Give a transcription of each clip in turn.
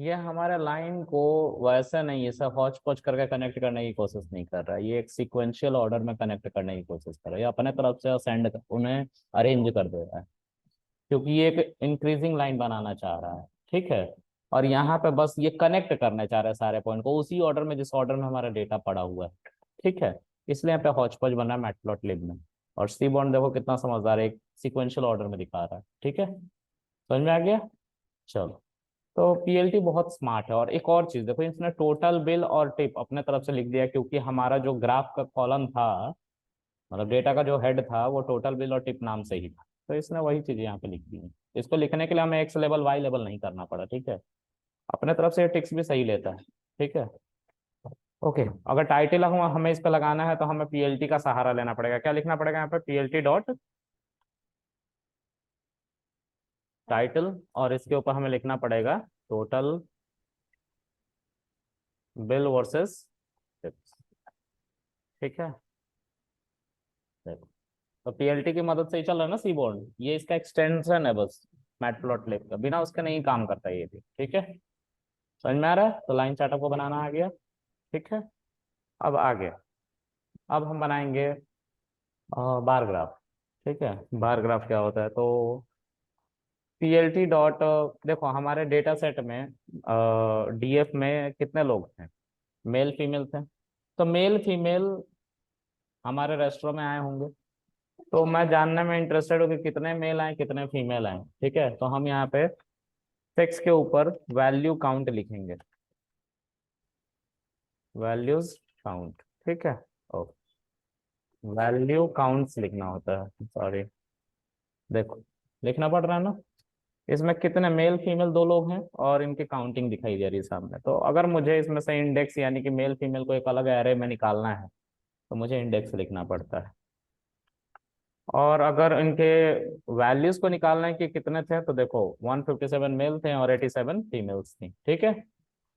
ये हमारे लाइन को वैसे नहीं, ये सब हौच पौच करके कनेक्ट करने की कोशिश नहीं कर रहा है, ये एक सीक्वेंशियल ऑर्डर में कनेक्ट करने की कोशिश कर रहा है, ये अपने तरफ से सेंड उन्हें अरेंज कर दे रहा है, क्योंकि ये एक इंक्रीजिंग लाइन बनाना चाह रहा है। ठीक है। और यहाँ पे बस ये कनेक्ट करना चाह रहा है सारे पॉइंट को उसी ऑर्डर में जिस ऑर्डर में हमारा डेटा पड़ा हुआ है। ठीक है। इसलिए यहाँ पे हौच पौच बना है मैटप्लॉटलिब में। और सी बॉन्ड देखो कितना समझदार है, एक सिक्वेंशियल ऑर्डर में दिखा रहा है। ठीक है, समझ में आ गया। चलो, तो पीएलटी बहुत स्मार्ट है। और एक और चीज देखो, इसने टोटल बिल और टिप अपने तरफ से लिख दिया, क्योंकि हमारा जो ग्राफ का कॉलम था, मतलब डेटा का जो हेड था वो टोटल बिल और टिप नाम से ही था, तो इसने वही चीज यहाँ पे लिख दी है। इसको लिखने के लिए हमें एक्स लेवल वाई लेवल नहीं करना पड़ा। ठीक है, अपने तरफ से ये टिक्स भी सही लेता है। ठीक है। ओके, अगर टाइटल हम हमें इस पे लगाना है तो हमें पीएलटी का सहारा लेना पड़ेगा। क्या लिखना पड़ेगा यहाँ पे? पीएलटी डॉट टाइटल, और इसके ऊपर हमें लिखना पड़ेगा टोटल बिल वर्सेस टिप्स। ठीक है। देखो, तो पीएलटी की मदद से ही चल रहा है ना सी बोर्ड, ये इसका एक्सटेंशन है बस, मैटप्लॉटलिब का, बिना उसके नहीं काम करता ये भी। ठीक है, समझ में आ रहा है। तो लाइन चार्ट को बनाना आ गया। ठीक है। अब आगे, अब हम बनाएंगे बार ग्राफ। ठीक है, बार ग्राफ क्या होता है? तो पीएलटी डॉट, देखो हमारे डेटा सेट में डीएफ में कितने लोग थे? मेल फीमेल थे। तो मेल फीमेल हमारे रेस्टोरेंट में आए होंगे, तो मैं जानने में इंटरेस्टेड हूँ कि कितने मेल आए कितने फीमेल आए। ठीक है, तो हम यहाँ पे सेक्स के ऊपर वैल्यू काउंट लिखेंगे, वैल्यूज काउंट। ठीक है। ओ, वैल्यू काउंट्स लिखना होता है, सॉरी, देखो लिखना पड़ रहा है ना। इसमें कितने मेल फीमेल दो लोग हैं और इनकी काउंटिंग दिखाई दे रही है सामने। तो अगर मुझे इसमें से इंडेक्स यानी कि मेल फीमेल को एक अलग एरे में निकालना है तो मुझे इंडेक्स लिखना पड़ता है। और अगर इनके वैल्यूज को निकालना है कि कितने थे, तो देखो 157 मेल थे और 87 फीमेल्स थी। ठीक है।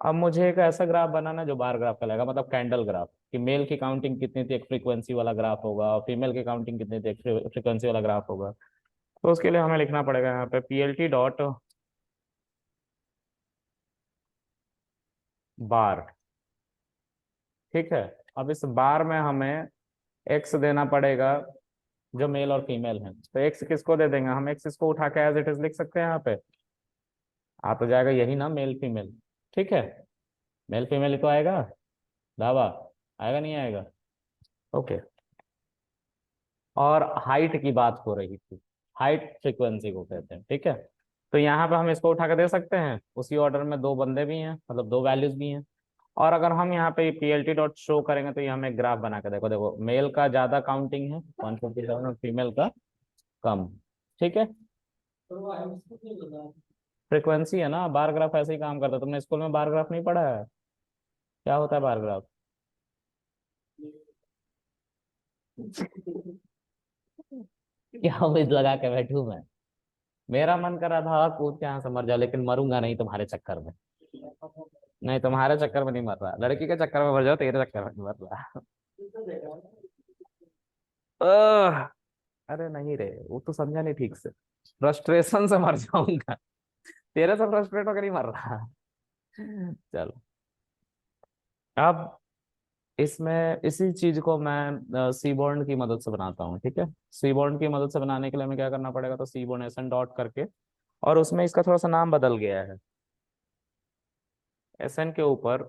अब मुझे एक ऐसा ग्राफ बनाना है जो बार ग्राफ कहलाएगा, मतलब कैंडल ग्राफ, कि मेल की काउंटिंग कितनी थी एक फ्रीक्वेंसी वाला ग्राफ होगा, और फीमेल की काउंटिंग कितनी थी एक फ्रीक्वेंसी वाला ग्राफ होगा। तो उसके लिए हमें लिखना पड़ेगा यहाँ पे पीएलटी डॉट बार। ठीक है। अब इस बार में हमें एक्स देना पड़ेगा जो मेल और फीमेल हैं। तो एक्स किसको दे देंगे हम? एक्स इसको उठा के एज इट इज लिख सकते हैं यहाँ पे, आ तो जाएगा यही ना, मेल फीमेल। ठीक है, मेल फीमेल ही तो आएगा, दावा आएगा नहीं आएगा? ओके। और हाइट की बात हो रही थी, हाइट फ्रीक्वेंसी को कहते हैं। ठीक है, तो यहाँ पे हम इसको उठा के दे सकते हैं, उसी ऑर्डर में दो बंदे भी हैं, मतलब दो वैल्यूज भी हैं। और अगर हम यहाँ पे पीएलटी डॉट शो करेंगे तो ये हमें एक ग्राफ बना के, देखो देखो मेल का ज्यादा काउंटिंग है 157 और फीमेल का कम। ठीक है, फ्रीक्वेंसी है ना, बार ग्राफ ऐसे ही काम करता है। तुमने स्कूल में बार ग्राफ नहीं पढ़ा है? क्या होता है बार ग्राफ? क्या उम्मीद लगा के बैठू मैं? मेरा मन कर रहा था कूद के यहाँ से मर जाओ, लेकिन मरूंगा नहीं तुम्हारे चक्कर में। नहीं, तुम्हारे चक्कर में नहीं मर रहा, लड़की के चक्कर में मर जाओ, तेरे चक्कर में नहीं मर रहा। आह, अरे नहीं रे, वो तो समझा नहीं ठीक से, फ्रस्ट्रेशन से मर जाऊंगा, तेरे से फ्रस्ट्रेट होकर नहीं मर रहा। चलो, अब इसमें इसी चीज को मैं सी बॉन्ड की मदद से बनाता हूँ। ठीक है, सी बॉन्ड की मदद से बनाने के लिए हमें क्या करना पड़ेगा? तो सी बॉन्ड एसएन डॉट करके, और उसमें इसका थोड़ा सा नाम बदल गया है, एसएन के ऊपर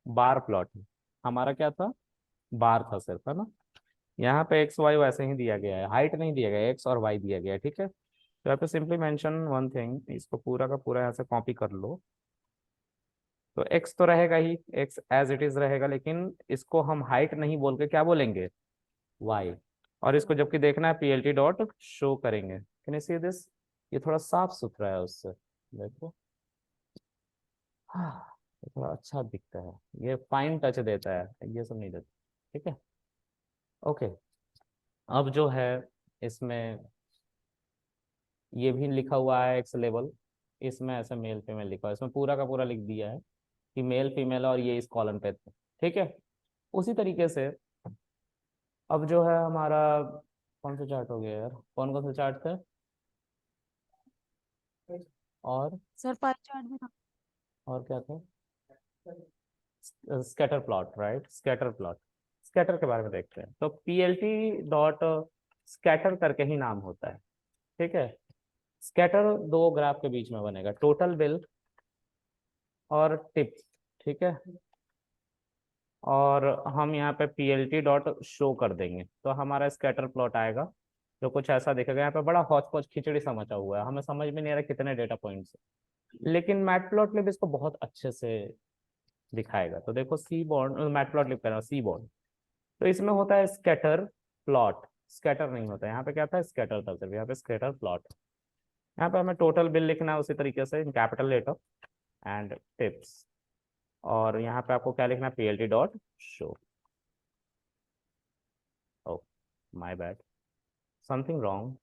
बार प्लॉट है। हमारा क्या था? बार था सिर्फ, है ना। यहाँ पे एक्स वाई वैसे ही दिया गया है, हाइट नहीं दिया गया है, एक्स और वाई दिया गया है। ठीक है, तो यहाँ पे सिंपली मेंशन वन थिंग, इसको पूरा का पूरा यहाँ से कॉपी कर लो। तो एक्स तो रहेगा ही, एक्स एज इट इज रहेगा, लेकिन इसको हम हाइट नहीं बोल के क्या बोलेंगे? वाई। और इसको जबकि देखना है पीएलटी डॉट शो करेंगे, कैन यू सी दिस? ये थोड़ा साफ सुथरा है उससे, देखो, हाँ, ये थोड़ा अच्छा दिखता है, ये फाइन टच देता है, ये सब नहीं देता। ठीक है। ओके, अब जो है इसमें ये भी लिखा हुआ है एक्स लेवल, इसमें ऐसे मेल फीमेल लिखा हुआ है, इसमें पूरा का पूरा लिख दिया है कि मेल फीमेल, और ये इस कॉलम पे थे। ठीक है, उसी तरीके से अब जो है हमारा, कौन सा चार्ट हो गया यार, कौन कौन से चार्ट थे? और सर पाई चार्ट भी था। और क्या था? Scatter plot, right, scatter plot. Scatter के बारे में देखते हैं। तो पीएलटी डॉट स्कैटर करके ही नाम होता है, ठीक है। स्कैटर दो ग्राफ के बीच में बनेगा, टोटल बिल और टिप्स, ठीक है। और हम यहाँ पे पीएलटी डॉट शो कर देंगे तो हमारा स्कैटर प्लॉट आएगा, जो कुछ ऐसा दिखेगा। यहाँ पे बड़ा हौच पौच खिचड़ी सा मचा हुआ है, हमें समझ में नहीं आ रहा कितने डेटा पॉइंट्स है, लेकिन मैटप्लॉटलिब इसको बहुत अच्छे से दिखाएगा। तो देखो सी बॉन्ड, मैटप्लॉटलिब कर रहा सी बॉन्ड, तो इसमें होता है स्कैटर प्लॉट। स्कैटर नहीं होता यहाँ पे, क्या था, स्कैटर था सिर्फ, यहाँ पे स्कैटर प्लॉट। यहाँ पे हमें टोटल बिल लिखना है उसी तरीके से in capital letter and tips. और यहाँ पे आपको क्या लिखना है, PLT dot show. Oh my bad, something wrong.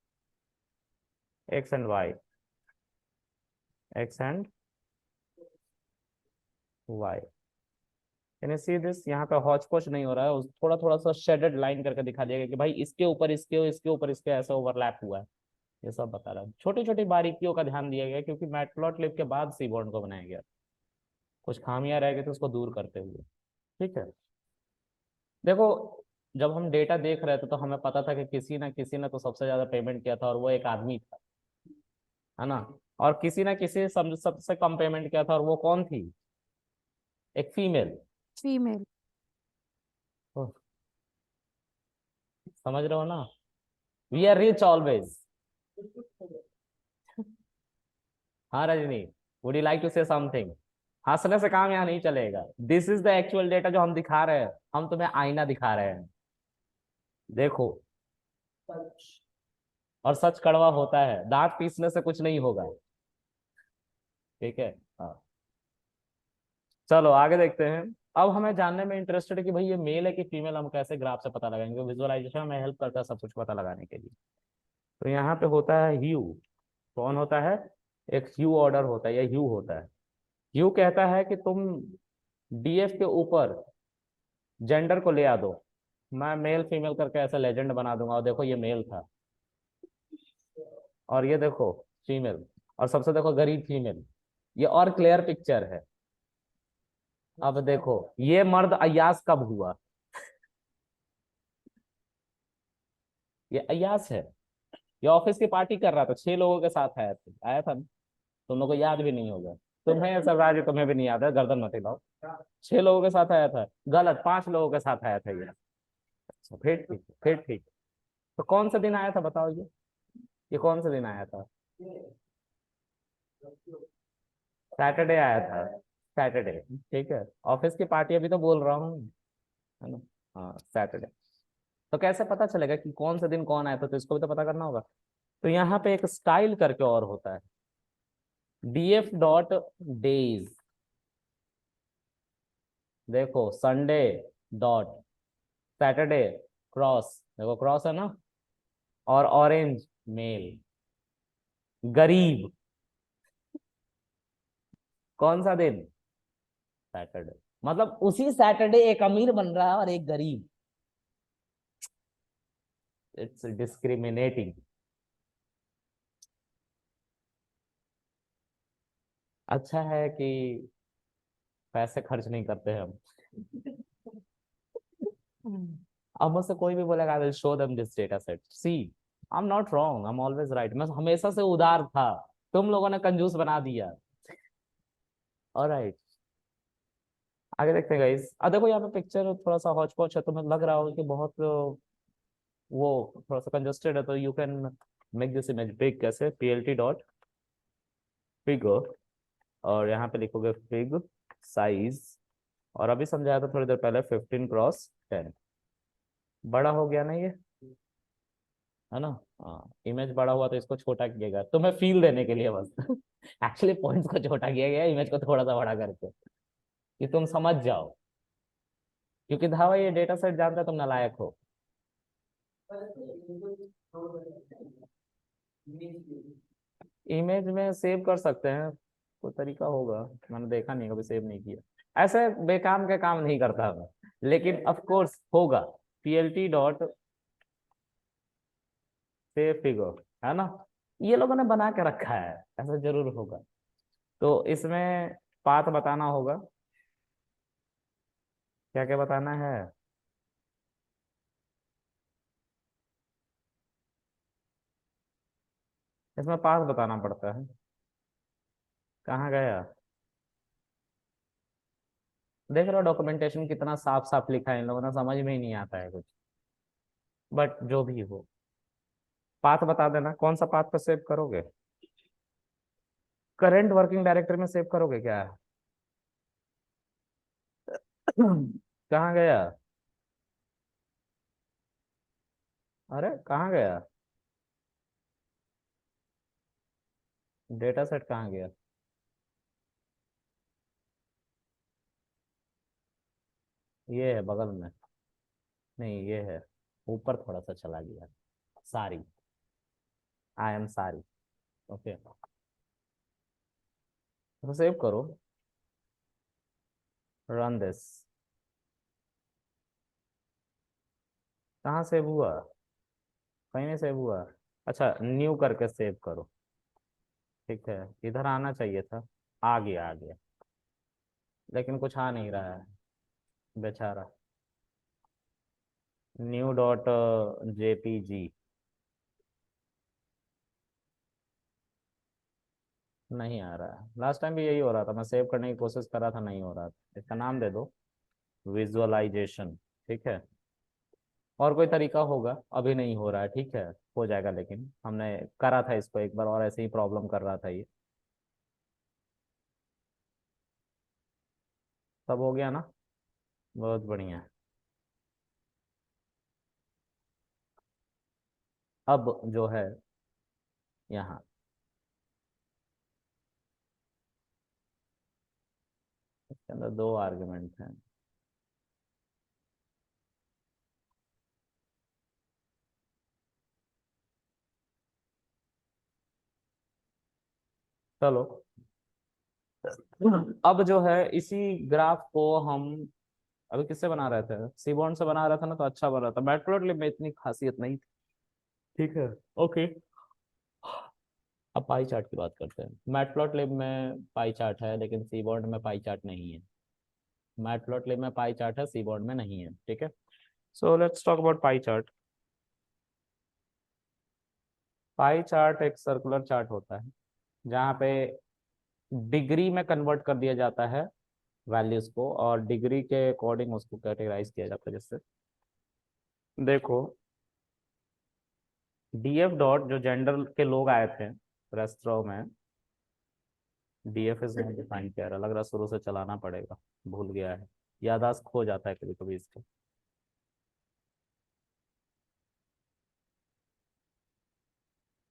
X and y, x and y, यानी सी दिस। यहाँ पे हौच पौच नहीं हो रहा है, थोड़ा थोड़ा सा शेडेड लाइन करके दिखा दिया गया कि भाई इसके ऊपर इसके, इसके ऊपर इसके ऐसा ओवरलैप हुआ है। ये सब बता रहा है, छोटी छोटी बारीकियों का ध्यान दिया गया क्योंकि मैटप्लॉटलिब के बाद सी बॉन्ड को बनाया गया। कुछ खामियां रह गई तो उसको दूर करते हुए, ठीक है। देखो, जब हम डेटा देख रहे थे तो हमें पता था कि किसी ने तो सबसे ज्यादा पेमेंट किया था और वो एक आदमी था, है ना। और किसी ना किसी सबसे कम पेमेंट किया था और वो कौन थी, एक फीमेल। फीमेल। समझ रहे हो ना, वी आर रिच ऑलवेज। हाँ Rajni, would you like to say something? हंसने से काम यहाँ नहीं चलेगा, this is the actual data जो हम दिखा रहे हैं। हम तुम्हें आईना दिखा रहे हैं, देखो। और सच कड़वा होता है, दांत पीसने से कुछ नहीं होगा, ठीक है। हाँ, चलो आगे देखते हैं। अब हमें जानने में इंटरेस्टेड है कि भाई ये मेल है कि फीमेल, हम कैसे ग्राफ से पता लगाएंगे? विजुअलाइजेशन में हेल्प करता है सब कुछ पता लगाने के लिए। तो यहाँ पे होता है ह्यू। कौन होता है? एक ह्यू ऑर्डर होता है, या ह्यू होता है। ह्यू कहता है कि तुम डीएफ के ऊपर जेंडर को ले आ दो, मैं मेल फीमेल करके ऐसा लेजेंड बना दूंगा, और देखो ये मेल था, और ये देखो फीमेल, और सबसे देखो गरीब फीमेल। ये और क्लियर पिक्चर है। अब देखो ये मर्द अय्यास कब हुआ? ये अय्यास है। ये ऑफिस की पार्टी कर रहा था, 6 लोगों के साथ आया था ना? तुम लोग को याद भी नहीं होगा। तुम्हें सब राज, तुम्हें भी नहीं याद है, गर्दन मत हिलाओ। 6 लोगों के साथ आया था, गलत, 5 लोगों के साथ आया था ये। अच्छा फिर ठीक है, फिर ठीक। तो कौन सा दिन आया था बताओ, ये कौन सा दिन आया था? सैटरडे आया था, सैटरडे, ठीक है। ऑफिस की पार्टी अभी तो बोल रहा हूँ, है ना। हाँ सैटरडे। तो कैसे पता चलेगा कि कौन सा दिन कौन आया था? तो इसको भी तो पता करना होगा। तो यहाँ पे एक स्टाइल करके और होता है, डीएफ डॉट डेज। देखो संडे डॉट सैटरडे, क्रॉस, देखो क्रॉस है ना। और ऑरेंज मेल, गरीब, कौन सा दिन? सैटरडे। मतलब उसी सैटरडे एक अमीर बन रहा है और एक गरीब। It's discriminating. अच्छा है कि पैसे खर्च नहीं करते हम। अब मुझसे कोई भी बोलेगा, I will show them this data set, see I am not wrong, I am always right. मैं हमेशा से उदार था, तुम लोगों ने कंजूस बना दिया। ऑलराइट, आगे देखते हैं गाइस। देखो यहाँ पे पिक्चर थोड़ा सा हौच पौच है, तुम्हें लग रहा होगा कि बहुत वो थोड़ा सा कंजस्टेड है, तो you can make this image big. कैसे? पीएलटी डॉट फिगर, और यहाँ पे लिखोगे फिग साइज। और अभी समझाया था थोड़ी देर पहले, 15x10। बड़ा हो गया ना ये, है ना। हाँ, इमेज बड़ा हुआ तो इसको छोटा किया गया तुम्हें फील देने के लिए बस। एक्चुअली पॉइंट्स को छोटा किया गया, इमेज को थोड़ा सा बड़ा करके, कि तुम समझ जाओ। क्योंकि धावा ये डेटा सेट जानता है तुम नालायक हो। इमेज में सेव कर सकते हैं, कोई तरीका होगा, मैंने देखा नहीं, कभी सेव नहीं किया। ऐसे बेकाम के काम नहीं करता मैं, लेकिन ऑफ कोर्स होगा। पीएलटी डॉट सेव फिगर, है ना। ये लोगों ने बना के रखा है, ऐसा जरूर होगा। तो इसमें पाथ बताना होगा, क्या क्या बताना है। इसमें पाथ बताना पड़ता है। कहाँ गया? देख रहे हो डॉक्यूमेंटेशन कितना साफ साफ लिखा है, इन लोगों ने समझ में ही नहीं आता है कुछ। बट जो भी हो, पाथ बता देना, कौन सा पाथ पे सेव करोगे? करंट वर्किंग डायरेक्टरी में सेव करोगे क्या? कहाँ गया? अरे कहाँ गया? डेटा सेट कहाँ गया? ये है बगल में। नहीं ये है, ऊपर थोड़ा सा चला गया। सारी, आई एम सारी। ओके, तो सेव करो, रन दिस। कहाँ सेव हुआ? कहीं नहीं सेव हुआ। अच्छा, न्यू करके सेव करो। ठीक है, इधर आना चाहिए था। आ गया आ गया, लेकिन कुछ आ नहीं रहा है बेचारा। न्यू डॉट जेपीजी नहीं आ रहा है। लास्ट टाइम भी यही हो रहा था, मैं सेव करने की कोशिश कर रहा था, नहीं हो रहा था। इसका नाम दे दो विजुअलाइजेशन। ठीक है, और कोई तरीका होगा, अभी नहीं हो रहा है। ठीक है, हो जाएगा, लेकिन हमने करा था इसको एक बार और ऐसे ही प्रॉब्लम कर रहा था ये। सब हो गया ना? बहुत बढ़िया। अब जो है यहाँ, इसके अंदर दो आर्गुमेंट हैं। चलो, अब जो है इसी ग्राफ को हम अभी किससे बना रहे थे? सीबॉन्ड से बना रहा था ना, तो अच्छा बन रहा था। मैटप्लॉटलिब में इतनी खासियत नहीं थी। ठीक है, ओके। अब पाई चार्ट की बात करते हैं। मैटप्लॉटलिब में पाई चार्ट है, लेकिन सीबॉन्ड में पाई चार्ट नहीं है। मैटप्लॉटलिब में पाई चार्ट है, सीबॉन्ड में नहीं है। ठीक है, so let's talk about pie chart. Pie chart एक सर्कुलर चार्ट होता है, जहाँ पे डिग्री में कन्वर्ट कर दिया जाता है वैल्यूज को, और डिग्री के अकॉर्डिंग उसको कैटेगराइज किया जाता है। जैसे देखो, डीएफ डॉट, जो जेंडर के लोग आए थे रेस्ट्रो में, डीएफ इज नॉट डिफाइन किया है। लग रहा शुरू से चलाना पड़ेगा, भूल गया है, याददाश्त खो जाता है कभी कभी इसको।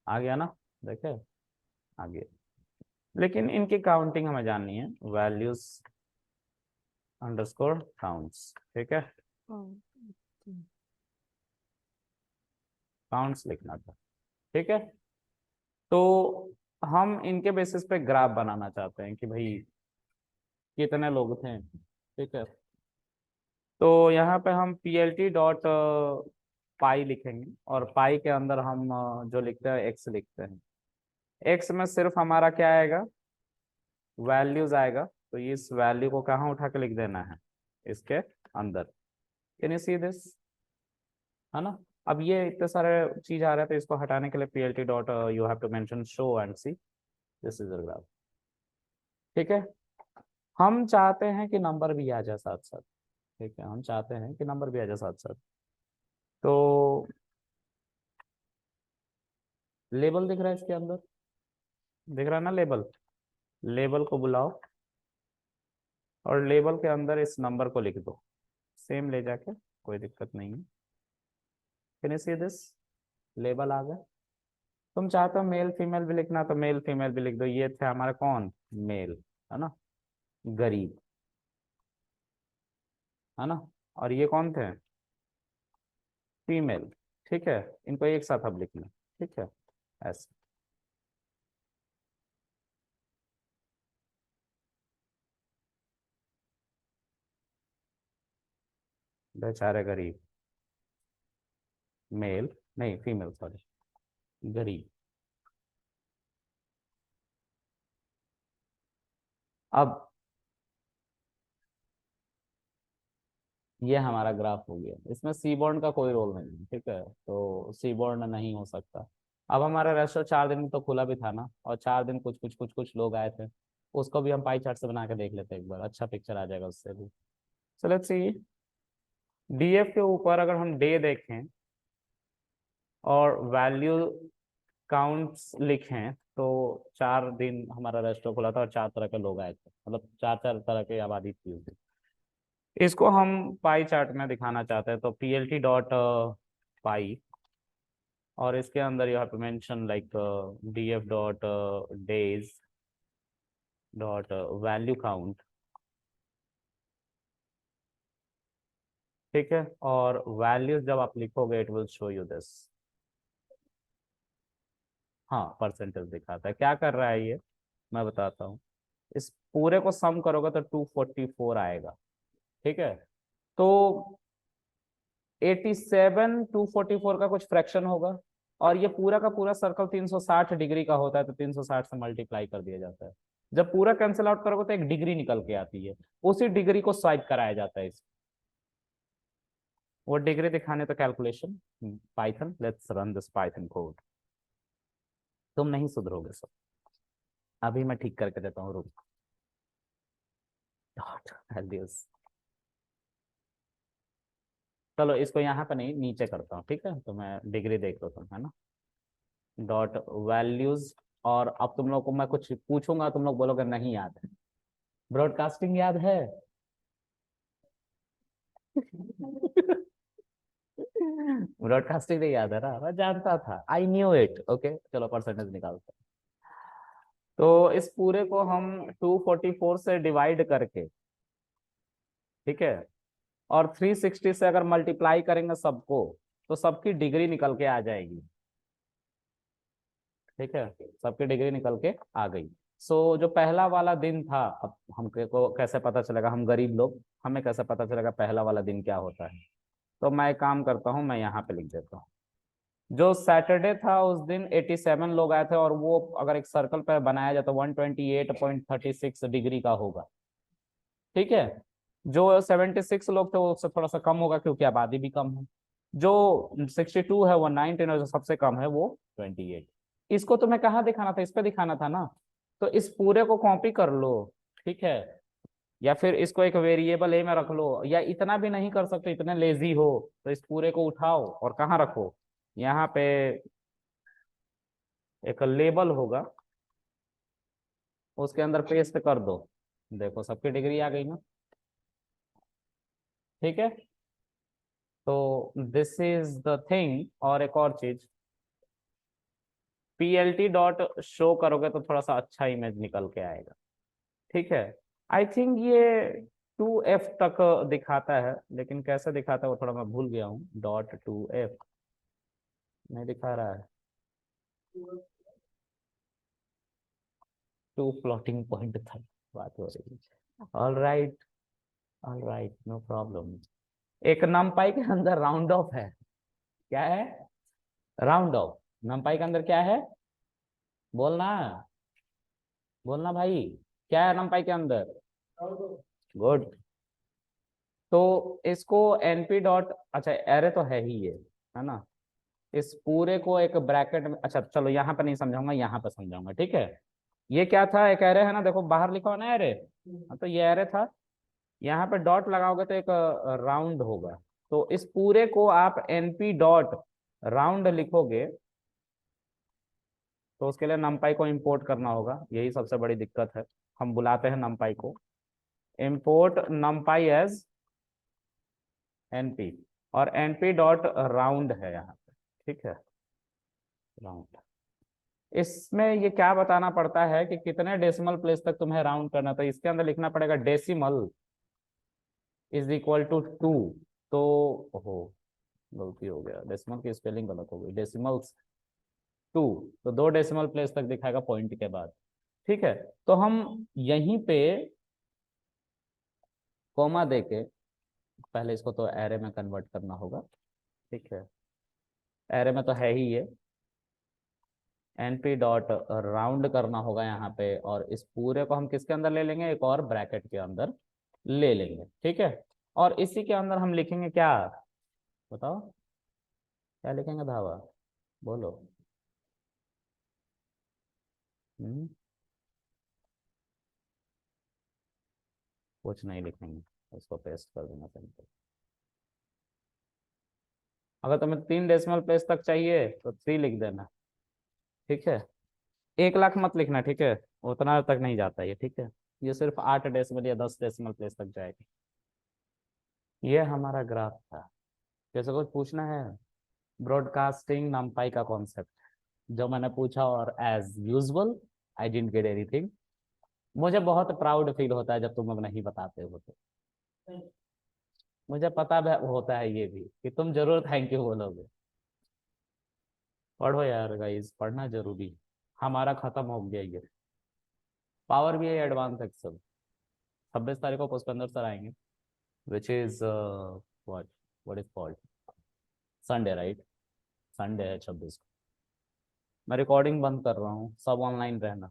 आ गया ना? देखे, आ गया। लेकिन इनकी काउंटिंग हमें जाननी है, वैल्यूज अंडरस्कोर काउंट्स। ठीक है, काउंट्स लिखना था। ठीक है, तो हम इनके बेसिस पे ग्राफ बनाना चाहते हैं कि भाई कितने लोग थे। ठीक है, तो यहाँ पे हम पी एल टी डॉट पाई लिखेंगे, और पाई के अंदर हम जो लिखते हैं एक्स लिखते हैं। एक्स में सिर्फ हमारा क्या आएगा? वैल्यूज आएगा। तो इस वैल्यू को कहाँ उठा के लिख देना है? इसके अंदर। Can you see this? है ना? अब ये इतने सारे चीज आ रहे हैं, तो इसको हटाने के लिए P L T dot you have to mention show and see this is graph. ठीक है, हम चाहते हैं कि नंबर भी आ जाए साथ साथ। ठीक है, हम चाहते हैं कि नंबर भी आ जाए साथ साथ। तो लेबल दिख रहा है इसके अंदर, दिख रहा है ना लेबल? लेबल को बुलाओ, और लेबल के अंदर इस नंबर को लिख दो, सेम ले जाके, कोई दिक्कत नहीं है। Can you see this? Label आ गया। तुम चाहते हो मेल फीमेल भी लिखना, तो मेल फीमेल भी लिख दो। ये थे हमारे कौन? मेल, है ना? गरीब, है ना? और ये कौन थे? फीमेल। ठीक है, इनको एक साथ अब लिखना। ठीक है, ऐसे। बेचारे गरीब, मेल नहीं फीमेल, सॉरी, गरीब। अब ये हमारा ग्राफ हो गया, इसमें सीबॉर्न का कोई रोल नहीं है, ठीक है, तो सीबॉर्न नहीं हो सकता। अब हमारा रेस्टोरेंट 4 दिन तो खुला भी था ना, और 4 दिन कुछ कुछ कुछ कुछ लोग आए थे, उसको भी हम पाई चार्ट से बना के देख लेते हैं एक बार, अच्छा पिक्चर आ जाएगा उससे भी। सो लेट्स सी, डीएफ के ऊपर अगर हम डे देखें और वैल्यू काउंट्स लिखें, तो 4 दिन हमारा रेस्टोरेंट खुला था और 4 तरह के लोग आए थे, मतलब 4 4 तरह की आबादी थी उस दिन। इसको हम पाई चार्ट में दिखाना चाहते हैं, तो पीएलटी डॉट पाई, और इसके अंदर you have to mention like DF dot days dot value count, ठीक है, और वैल्यूज जब आप लिखोगे it will show you this. हाँ, परसेंटेज दिखाता है, क्या कर रहा है ये मैं बताता हूँ। इस पूरे को सम करोगे तो 244 आएगा, ठीक है, तो 87 244 का कुछ फ्रैक्शन होगा, और ये पूरा का पूरा सर्कल 360 डिग्री का होता है, तो 360 से मल्टीप्लाई कर दिया जाता है। जब पूरा कैंसिल आउट करोगे तो एक डिग्री निकल के आती है, उसी डिग्री को स्वाइप कराया जाता है इस, वो डिग्री दिखाने तो calculation Python, let's run this Python code. तुम नहीं सुधरोगे सब, अभी मैं ठीक करके देता हूँ, रुक। डॉट वैल्यूज, चलो इसको यहाँ पे नहीं नीचे करता हूँ, ठीक है, तो मैं डिग्री देख लेता हूँ, है ना, डॉट वैल्यूज। और अब तुम लोग को मैं कुछ पूछूंगा, तुम लोग बोलोगे नहीं याद है। ब्रॉडकास्टिंग याद है? ब्रॉडकास्टिंग नहीं याद है ना, मैं जानता था, आई न्यू इट, ओके, चलो परसेंटेज निकालते हैं। तो इस पूरे को हम 244 से डिवाइड करके, ठीक है, और 360 से अगर मल्टीप्लाई करेंगे सबको, तो सबकी डिग्री निकल के आ जाएगी, ठीक है, सबकी डिग्री निकल के आ गई। सो जो पहला वाला दिन था, अब हमको कैसे पता चलेगा, हम गरीब लोग, हमें कैसे पता चलेगा पहला वाला दिन क्या होता है? तो मैं एक काम करता हूँ, मैं यहाँ पे लिख देता हूँ, जो सैटरडे था उस दिन 87 लोग आए थे, और वो अगर एक सर्कल पर बनाया जाए तो 128.36 डिग्री का होगा, ठीक है। जो 76 लोग थे वो उससे थोड़ा सा कम होगा क्योंकि आबादी भी कम है। जो 62 है वो 19, और जो सबसे कम है वो 28। इसको तुम्हें कहाँ दिखाना था, इस पे दिखाना था ना, तो इस पूरे को कॉपी कर लो, ठीक है, या फिर इसको एक वेरिएबल ए में रख लो, या इतना भी नहीं कर सकते, इतने लेजी हो तो इस पूरे को उठाओ और कहाँ रखो, यहाँ पे एक लेबल होगा, उसके अंदर पेस्ट कर दो, देखो सबकी डिग्री आ गई ना, ठीक है। तो दिस इज द थिंग, और एक और चीज, पीएलटी डॉट शो करोगे तो थोड़ा सा अच्छा इमेज निकल के आएगा, ठीक है। आई थिंक ये 2F तक दिखाता है, लेकिन कैसे दिखाता है वो थोड़ा मैं भूल गया हूँ, .2F नहीं दिखा रहा है, टू फ्लोटिंग पॉइंट था, बात हो रही है। All right, all right, no problem. एक नमपाई के अंदर राउंड ऑफ है, क्या है? Round of. नमपाई के अंदर क्या है? बोलना, बोलना भाई, क्या है नमपाई के अंदर? गुड। तो इसको एनपी डॉट, अच्छा एरे तो है ही ये, है ना, इस पूरे को एक ब्रैकेट में, अच्छा चलो यहाँ पे नहीं समझाऊंगा, यहाँ पे समझाऊंगा, ठीक है। ये क्या था, एक एरे है ना, देखो बाहर लिखा हो ना एरे, तो ये एरे था, यहाँ पे डॉट लगाओगे तो एक राउंड होगा, तो इस पूरे को आप एनपी डॉट राउंड लिखोगे, तो उसके लिए नमपाई को इंपोर्ट करना होगा, यही सबसे बड़ी दिक्कत है, हम बुलाते हैं नमपाई को, इंपोर्ट नमपाई एज एनपी, और एनपी डॉट राउंड है यहाँ पे, ठीक है, राउंड। इसमें ये क्या बताना पड़ता है कि कितने डेसिमल प्लेस तक तुम्हें राउंड करना, तो इसके अंदर लिखना पड़ेगा डेसिमल इज इक्वल टू 2, तो हो गलती हो गया, डेसिमल की स्पेलिंग गलत हो गई, डेसिमल्स 2, तो 2 डेसिमल प्लेस तक दिखाएगा पॉइंट के बाद, ठीक है। तो हम यहीं पे कॉमा देके, पहले इसको तो एरे में कन्वर्ट करना होगा, ठीक है, एरे में तो है ही ये, np डॉट राउंड करना होगा यहाँ पे, और इस पूरे को हम किसके अंदर ले लेंगे, एक और ब्रैकेट के अंदर ले लेंगे, ठीक है। और इसी के अंदर हम लिखेंगे क्या, बताओ क्या लिखेंगे धावा, बोलो। हम्म, कुछ नहीं लिखेंगे, उसको पेस्ट कर देना सिंपल। अगर तुम्हें 3 डेसिमल प्लेस तक चाहिए तो 3 लिख देना, ठीक है। 1 लाख मत लिखना, ठीक है, उतना तक नहीं जाता ये, ठीक है। ये सिर्फ 8 डेसिमल या 10 डेसिमल प्लेस तक जाएगी। ये हमारा ग्राफ था। जैसे कुछ पूछना है, ब्रॉडकास्टिंग नंपाई का कॉन्सेप्ट जो मैंने पूछा, और as usual I didn't get anything. मुझे बहुत प्राउड फील होता है जब तुम लोग नहीं बताते हो तो। मुझे पता होता है ये भी कि तुम जरूर थैंक यू बोलोगे। पढ़ो यार गाइस, पढ़ना जरूरी है। हमारा खत्म हो गया ये पावर भी है एडवांस एक्सेल। 26 तारीख को पुष्पेंद्र सर आएंगे, which is what what is called Sunday, right. Sunday है 26 को। मैं रिकॉर्डिंग बंद कर रहा हूँ, सब ऑनलाइन रहना।